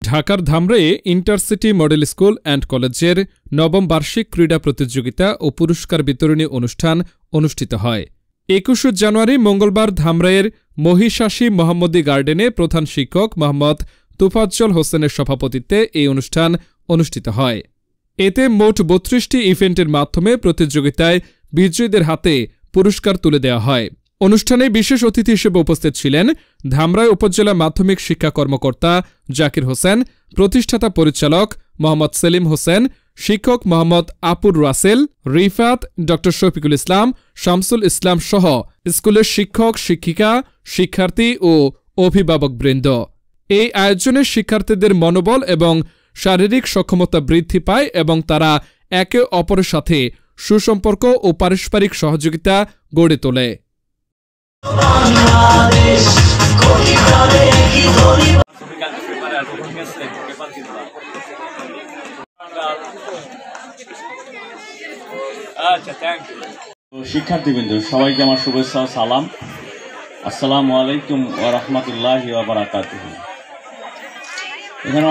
ঢাকার ধামরাইয়ে intercity model school and কলেজের নবম বার্ষিক ক্রীড়া প্রতিযোগিতা ও পুরস্কার বিতরণী অনুষ্ঠান অনুষ্ঠিত হয়। ২১ জানুয়ারি মঙ্গলবার ধামরাইয়ের মহিষাসী মোহাম্মদী গার্ডেনে প্রধান শিক্ষক মোহাম্মদ তোফাজ্জল হোসেনের সভাপতিত্বে এই অনুষ্ঠান অনুষ্ঠিত হয়। এতে মোট ৩২টি ইভেন্টের মাধ্যমে প্রতিযোগিতায় বিজয়ীদের হাতে পুরস্কার তুলে দেওয়া হয়। অনুষ্ঠানে বিশেষ অতিথি হিসেবে উপস্থিত ছিলেন ধামরাই উপজেলা মাধ্যমিক শিক্ষা কর্মকর্তা জাকির হোসেন, প্রতিষ্ঠাতা পরিচালক মোহাম্মদ সেলিম হোসেন, শিক্ষক মোহাম্মদ আপুর রাসেল, রিফাত, ড শফিকুল ইসলাম, শামসুল ইসলাম সহ স্কুলের শিক্ষক, শিক্ষিকা, শিক্ষার্থী ও অভিভাবকবৃন্দ। এই আয়োজনে শিক্ষার্থীদের মনোবল এবং শারীরিক সক্ষমতা বৃদ্ধি পায় এবং তারা একে অপরের সাথে সুসম্পর্ক ও পারস্পরিক সহযোগিতা গড়ে তোলে। শিক্ষার্থীবৃন্দ সবাইকে আমার শুভেচ্ছা ও সালাম। আসসালামু আলাইকুম ওয়া রাহমাতুল্লাহি ওয়া বারাকাতুহু। এখানে